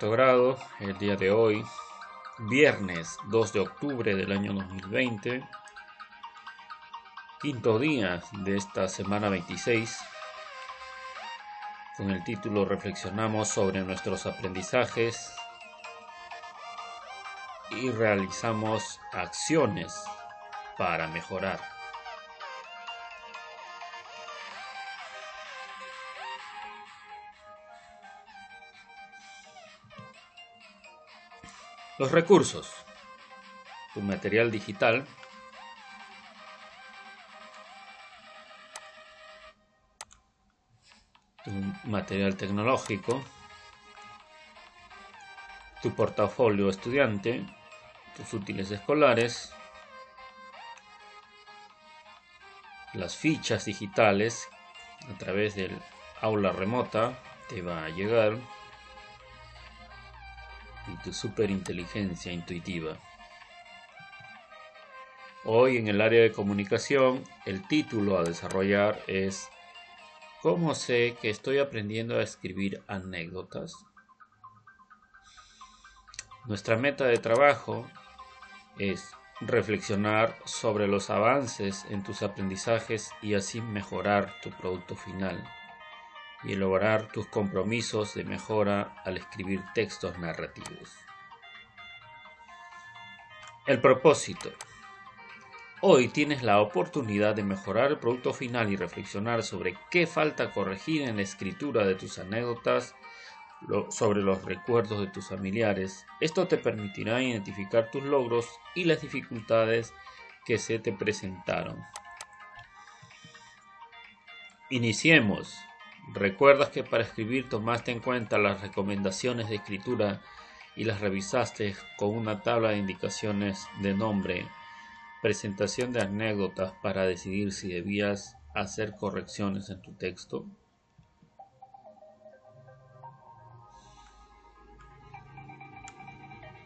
Grado, el día de hoy, viernes 2 de octubre del año 2020, quinto día de esta semana 26, con el título Reflexionamos sobre nuestros aprendizajes y realizamos acciones para mejorar. Los recursos: tu material digital, tu material tecnológico, tu portafolio estudiante, tus útiles escolares, las fichas digitales a través del aula remota te va a llegar, y tu superinteligencia intuitiva. Hoy en el área de comunicación, el título a desarrollar es ¿cómo sé que estoy aprendiendo a escribir anécdotas? Nuestra meta de trabajo es reflexionar sobre los avances en tus aprendizajes y así mejorar tu producto final y lograr tus compromisos de mejora al escribir textos narrativos. El propósito. Hoy tienes la oportunidad de mejorar el producto final y reflexionar sobre qué falta corregir en la escritura de tus anécdotas, sobre los recuerdos de tus familiares. Esto te permitirá identificar tus logros y las dificultades que se te presentaron. Iniciemos. ¿Recuerdas que para escribir tomaste en cuenta las recomendaciones de escritura y las revisaste con una tabla de indicaciones de nombre, presentación de anécdotas para decidir si debías hacer correcciones en tu texto?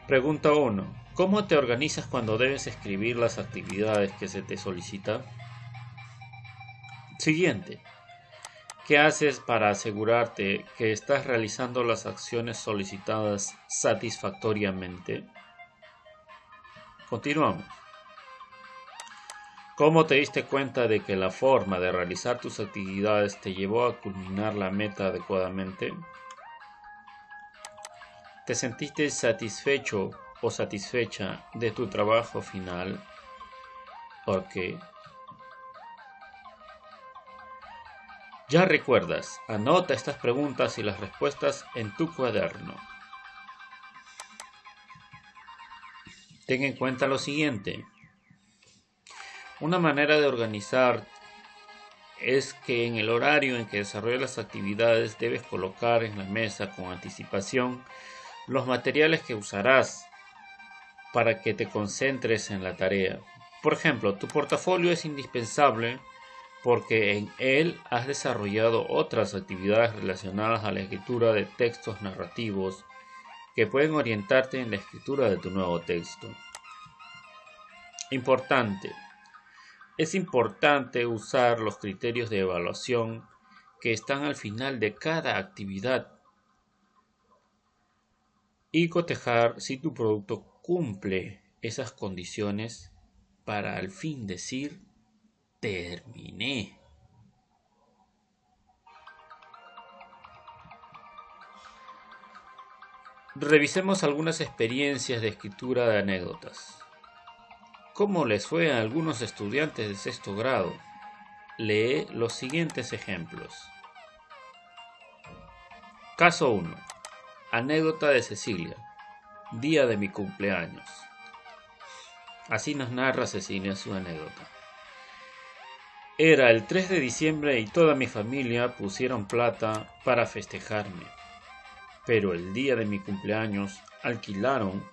Pregunta 1. ¿Cómo te organizas cuando debes escribir las actividades que se te solicita? Siguiente. ¿Qué haces para asegurarte que estás realizando las acciones solicitadas satisfactoriamente? Continuamos. ¿Cómo te diste cuenta de que la forma de realizar tus actividades te llevó a culminar la meta adecuadamente? ¿Te sentiste satisfecho o satisfecha de tu trabajo final? ¿Por qué? Ya recuerdas, anota estas preguntas y las respuestas en tu cuaderno. Ten en cuenta lo siguiente. Una manera de organizar es que en el horario en que desarrollas las actividades debes colocar en la mesa con anticipación los materiales que usarás para que te concentres en la tarea. Por ejemplo, tu portafolio es indispensable porque en él has desarrollado otras actividades relacionadas a la escritura de textos narrativos que pueden orientarte en la escritura de tu nuevo texto. Importante. Es importante usar los criterios de evaluación que están al final de cada actividad y cotejar si tu producto cumple esas condiciones para al fin decir terminé. Revisemos algunas experiencias de escritura de anécdotas. ¿Cómo les fue a algunos estudiantes de sexto grado? Lee los siguientes ejemplos. Caso 1. Anécdota de Cecilia. Día de mi cumpleaños. Así nos narra Cecilia su anécdota. Era el 3 de diciembre y toda mi familia pusieron plata para festejarme. Pero el día de mi cumpleaños alquilaron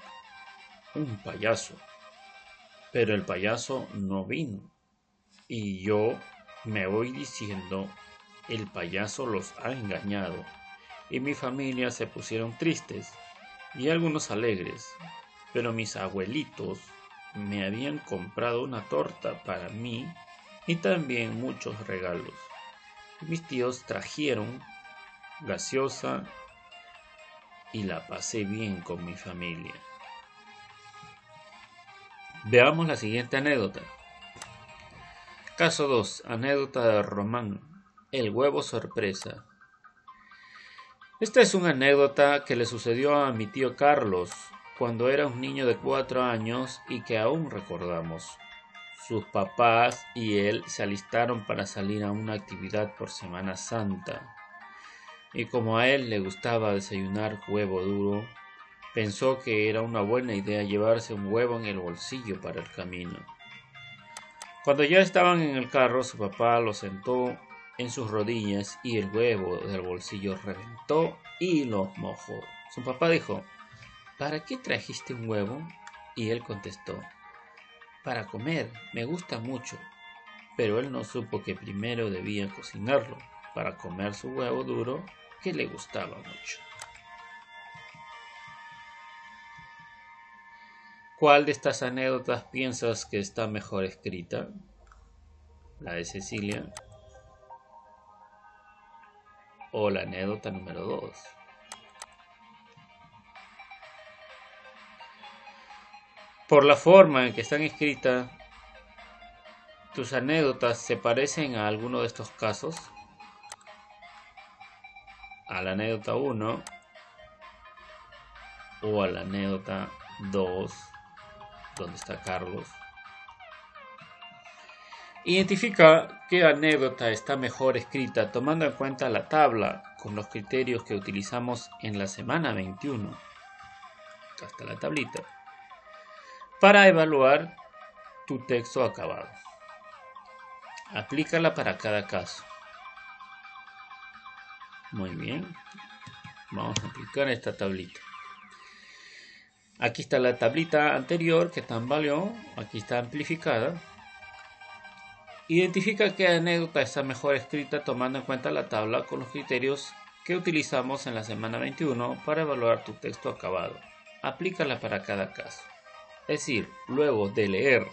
un payaso. Pero el payaso no vino. Y yo me voy diciendo, el payaso los ha engañado. Y mi familia se pusieron tristes y algunos alegres. Pero mis abuelitos me habían comprado una torta para mí y también muchos regalos. Mis tíos trajeron gaseosa y la pasé bien con mi familia. Veamos la siguiente anécdota. Caso 2. Anécdota de Román. El huevo sorpresa. Esta es una anécdota que le sucedió a mi tío Carlos cuando era un niño de 4 años y que aún recordamos. Sus papás y él se alistaron para salir a una actividad por Semana Santa. Y como a él le gustaba desayunar huevo duro, pensó que era una buena idea llevarse un huevo en el bolsillo para el camino. Cuando ya estaban en el carro, su papá lo sentó en sus rodillas y el huevo del bolsillo reventó y los mojó. Su papá dijo: ¿para qué trajiste un huevo? Y él contestó: para comer, me gusta mucho. Pero él no supo que primero debía cocinarlo para comer su huevo duro que le gustaba mucho. ¿Cuál de estas anécdotas piensas que está mejor escrita? ¿La de Cecilia o la anécdota número 2? Por la forma en que están escritas, ¿tus anécdotas se parecen a alguno de estos casos? ¿A la anécdota 1 o a la anécdota 2, donde está Carlos? Identifica qué anécdota está mejor escrita tomando en cuenta la tabla con los criterios que utilizamos en la semana 21. Acá está la tablita. Para evaluar tu texto acabado. Aplícala para cada caso. Muy bien. Vamos a aplicar esta tablita. Aquí está la tablita anterior que tambaleó. Aquí está amplificada. Identifica qué anécdota está mejor escrita tomando en cuenta la tabla con los criterios que utilizamos en la semana 21 para evaluar tu texto acabado. Aplícala para cada caso. Es decir, luego de leer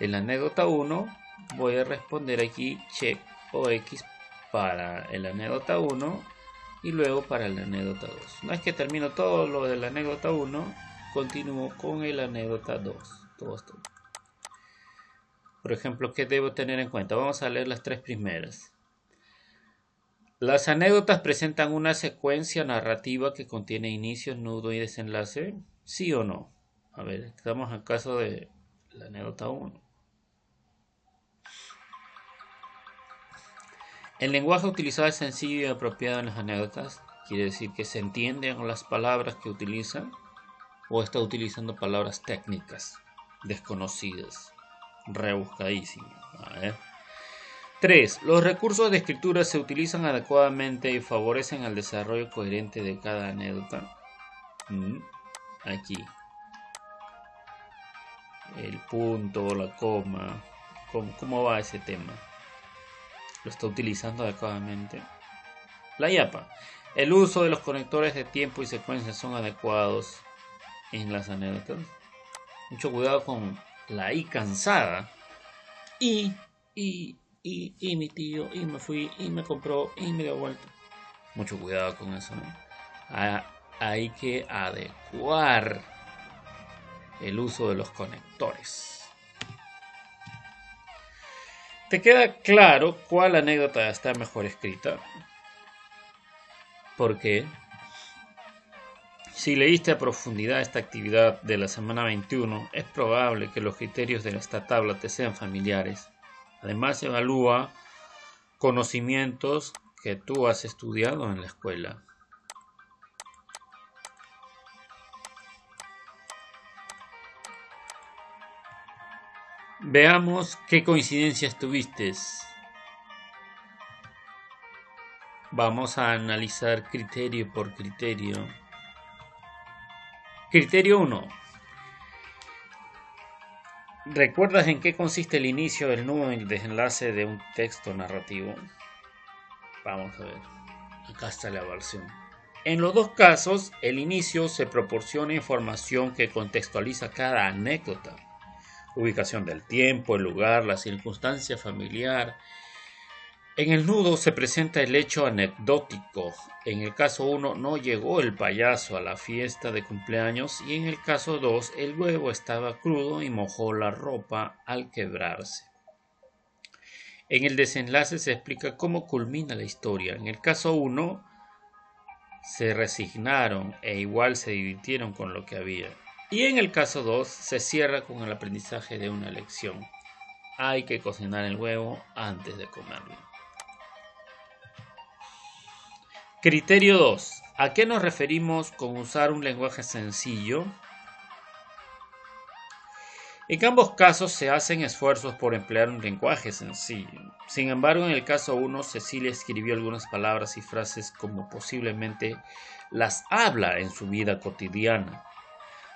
la anécdota 1, voy a responder aquí check o X para la anécdota 1 y luego para la anécdota 2. Una vez que termino todo lo de la anécdota 1, continúo con la anécdota 2. Todo esto. Por ejemplo, ¿qué debo tener en cuenta? Vamos a leer las 3 primeras. Las anécdotas presentan una secuencia narrativa que contiene inicio, nudo y desenlace. ¿Sí o no? A ver, estamos en caso de la anécdota 1. El lenguaje utilizado es sencillo y apropiado en las anécdotas. Quiere decir que se entienden las palabras que utilizan o está utilizando palabras técnicas desconocidas, rebuscadísimas. A ver. 3. Los recursos de escritura se utilizan adecuadamente y favorecen el desarrollo coherente de cada anécdota. Aquí. El punto, la coma. ¿Cómo va ese tema? ¿Lo está utilizando adecuadamente? La yapa. El uso de los conectores de tiempo y secuencia son adecuados en las anécdotas. Mucho cuidado con la I cansada. Y mi tío, y me fui, y me compró, y me dio vuelta. Mucho cuidado con eso, ¿no? Hay que adecuar el uso de los conectores. ¿Te queda claro cuál anécdota está mejor escrita? Porque si leíste a profundidad esta actividad de la semana 21, es probable que los criterios de esta tabla te sean familiares. Además, evalúa conocimientos que tú has estudiado en la escuela. Veamos qué coincidencias tuviste. Vamos a analizar criterio por criterio. Criterio 1. ¿Recuerdas en qué consiste el inicio, el nudo y el desenlace de un texto narrativo? Vamos a ver. Acá está la evaluación. En los dos casos, el inicio se proporciona información que contextualiza cada anécdota. Ubicación del tiempo, el lugar, la circunstancia familiar, En el nudo se presenta el hecho anecdótico. En el caso 1 no llegó el payaso a la fiesta de cumpleaños y en el caso 2 el huevo estaba crudo y mojó la ropa al quebrarse. En el desenlace se explica cómo culmina la historia. En el caso 1 se resignaron e igual se divirtieron con lo que había. Y en el caso 2 se cierra con el aprendizaje de una lección. Hay que cocinar el huevo antes de comerlo. Criterio 2. ¿A qué nos referimos con usar un lenguaje sencillo? En ambos casos se hacen esfuerzos por emplear un lenguaje sencillo. Sin embargo, en el caso 1, Cecilia escribió algunas palabras y frases como posiblemente las habla en su vida cotidiana.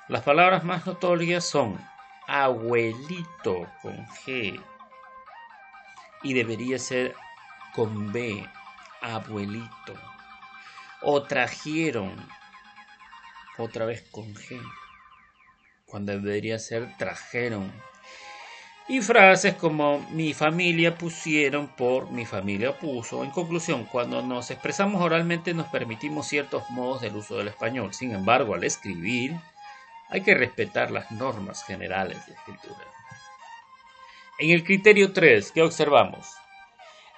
Las palabras más notorias son abuelito con G y debería ser con B, abuelito. O trajeron, otra vez con G, cuando debería ser trajeron. Y frases como mi familia pusieron por mi familia puso. En conclusión, cuando nos expresamos oralmente nos permitimos ciertos modos del uso del español. Sin embargo, al escribir hay que respetar las normas generales de escritura. En el criterio 3, ¿qué observamos?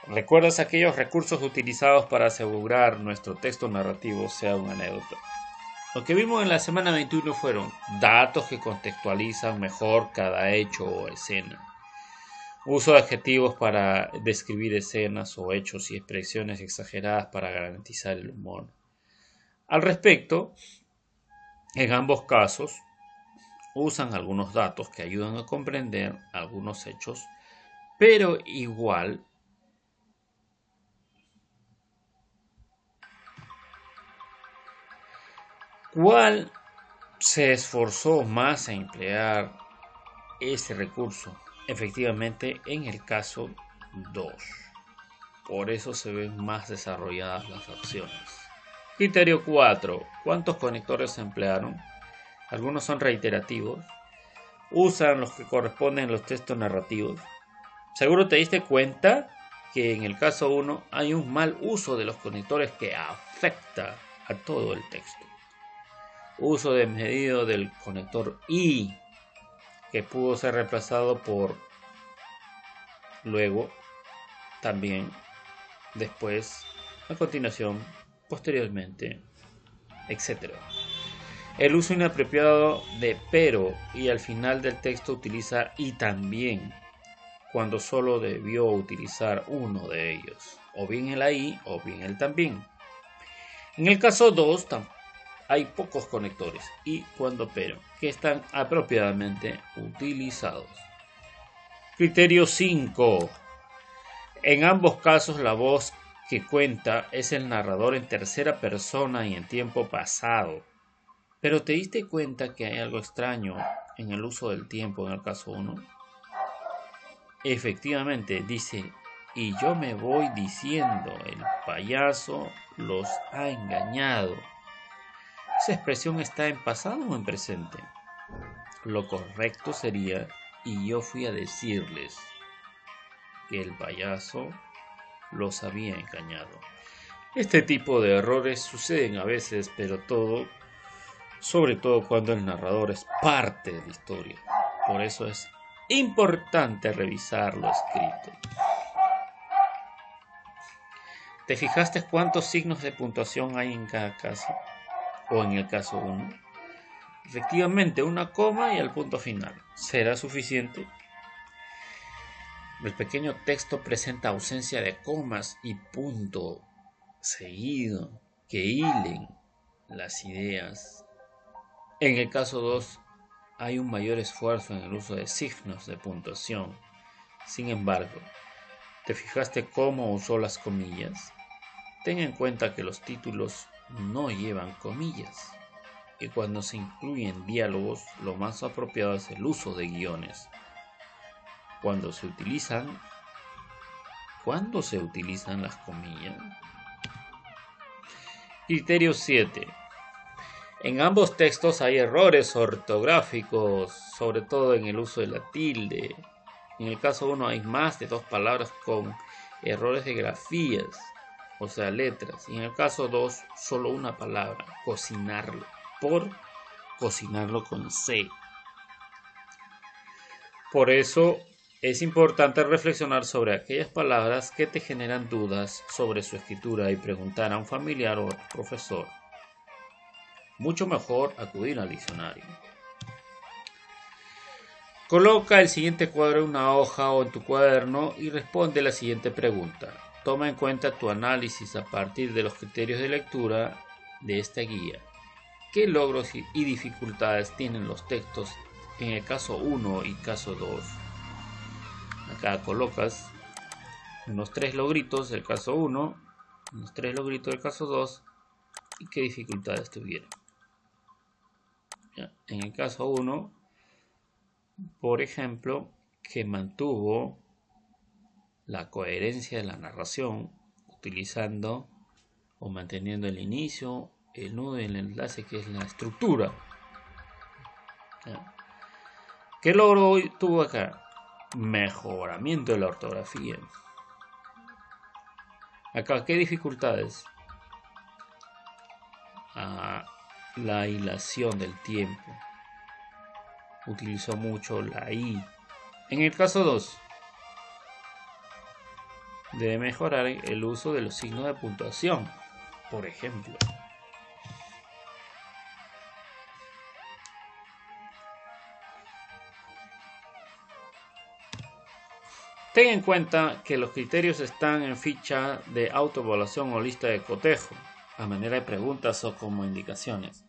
¿Recuerdas aquellos recursos utilizados para asegurar nuestro texto narrativo sea una anécdota? Lo que vimos en la semana 21 fueron datos que contextualizan mejor cada hecho o escena. Uso de adjetivos para describir escenas o hechos y expresiones exageradas para garantizar el humor. Al respecto, en ambos casos, usan algunos datos que ayudan a comprender algunos hechos, pero igual ¿cuál se esforzó más en emplear este recurso? Efectivamente, en el caso 2. Por eso se ven más desarrolladas las opciones. Criterio 4. ¿Cuántos conectores se emplearon? Algunos son reiterativos. Usan los que corresponden a los textos narrativos. Seguro te diste cuenta que en el caso 1 hay un mal uso de los conectores que afecta a todo el texto. Uso desmedido del conector y, que pudo ser reemplazado por luego, también, después, a continuación, posteriormente, etc. El uso inapropiado de pero y al final del texto utiliza y también, cuando solo debió utilizar uno de ellos, o bien el ahí o bien el también. En el caso 2, hay pocos conectores y cuando pero, que están apropiadamente utilizados. Criterio 5. En ambos casos la voz que cuenta es el narrador en tercera persona y en tiempo pasado. Pero ¿te diste cuenta que hay algo extraño en el uso del tiempo en el caso 1? Efectivamente, dice, y yo me voy diciendo, el payaso los ha engañado. ¿Esa expresión está en pasado o en presente? Lo correcto sería, y yo fui a decirles que el payaso los había engañado. Este tipo de errores suceden a veces, pero sobre todo cuando el narrador es parte de la historia. Por eso es importante revisar lo escrito. ¿Te fijaste cuántos signos de puntuación hay en cada caso? O en el caso 1. Efectivamente, una coma y el punto final. ¿Será suficiente? El pequeño texto presenta ausencia de comas y punto seguido que hilen las ideas. En el caso 2 hay un mayor esfuerzo en el uso de signos de puntuación. Sin embargo, ¿te fijaste cómo usó las comillas? Ten en cuenta que los títulos no llevan comillas y cuando se incluyen diálogos lo más apropiado es el uso de guiones. ¿Cuándo se utilizan las comillas? Criterio 7. En ambos textos hay errores ortográficos, sobre todo en el uso de la tilde. En el caso 1 hay más de 2 palabras con errores de grafías, o sea, letras. Y en el caso 2, solo una palabra, cocinarlo, por cocinarlo con C. Por eso es importante reflexionar sobre aquellas palabras que te generan dudas sobre su escritura y preguntar a un familiar o profesor. Mucho mejor acudir al diccionario. Coloca el siguiente cuadro en una hoja o en tu cuaderno y responde la siguiente pregunta. Toma en cuenta tu análisis a partir de los criterios de lectura de esta guía. ¿Qué logros y dificultades tienen los textos en el caso 1 y caso 2? Acá colocas unos 3 logritos del caso 1, unos 3 logritos del caso 2 y qué dificultades tuvieron. En el caso 1, por ejemplo, que mantuvo la coherencia de la narración utilizando o manteniendo el inicio, el nudo y el enlace, que es la estructura. ¿Qué logro tuvo acá? Mejoramiento de la ortografía. Acá, ¿qué dificultades? La hilación del tiempo. Utilizó mucho la I. En el caso 2, debe mejorar el uso de los signos de puntuación, por ejemplo. Ten en cuenta que los criterios están en ficha de autoevaluación o lista de cotejo, a manera de preguntas o como indicaciones.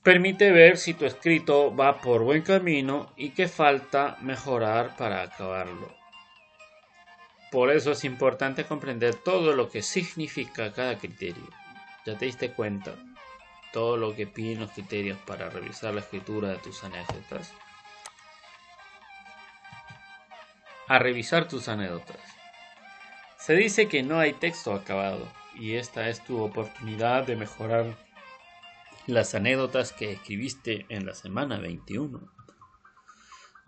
Permite ver si tu escrito va por buen camino y qué falta mejorar para acabarlo. Por eso es importante comprender todo lo que significa cada criterio. ¿Ya te diste cuenta? Todo lo que piden los criterios para revisar la escritura de tus anécdotas. A revisar tus anécdotas. Se dice que no hay texto acabado y esta es tu oportunidad de mejorar las anécdotas que escribiste en la semana 21.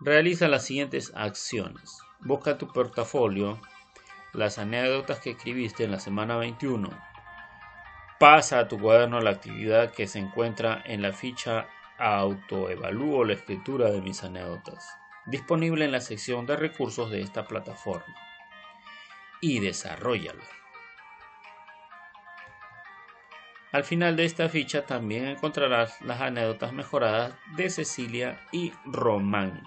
Realiza las siguientes acciones. Busca tu portafolio, las anécdotas que escribiste en la semana 21. Pasa a tu cuaderno la actividad que se encuentra en la ficha Autoevalúo la escritura de mis anécdotas, disponible en la sección de recursos de esta plataforma, y desarróllala. Al final de esta ficha también encontrarás las anécdotas mejoradas de Cecilia y Román.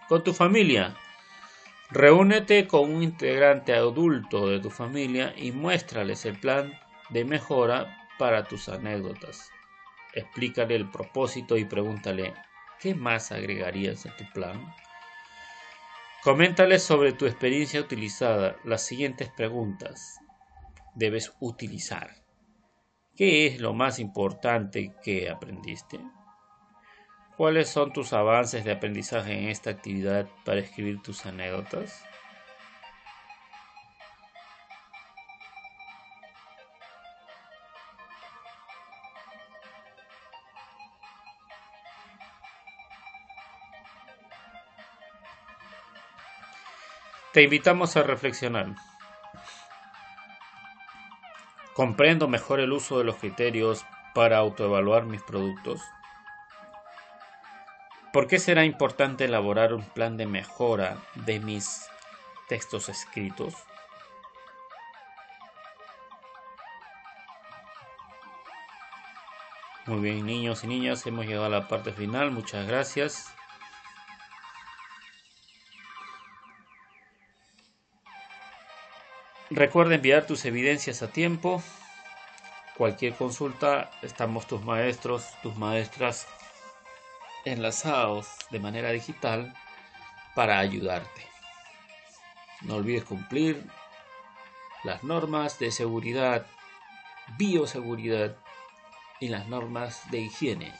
Con tu familia. Reúnete con un integrante adulto de tu familia y muéstrales el plan de mejora para tus anécdotas. Explícale el propósito y pregúntale, ¿qué más agregarías a tu plan? Coméntale sobre tu experiencia utilizada las siguientes preguntas. Debes utilizar. ¿Qué es lo más importante que aprendiste? ¿Cuáles son tus avances de aprendizaje en esta actividad para escribir tus anécdotas? Te invitamos a reflexionar. ¿Comprendo mejor el uso de los criterios para autoevaluar mis productos? ¿Por qué será importante elaborar un plan de mejora de mis textos escritos? Muy bien, niños y niñas, hemos llegado a la parte final. Muchas gracias. Recuerda enviar tus evidencias a tiempo. Cualquier consulta, estamos tus maestros, tus maestras enlazados de manera digital para ayudarte. No olvides cumplir las normas de seguridad, bioseguridad y las normas de higiene.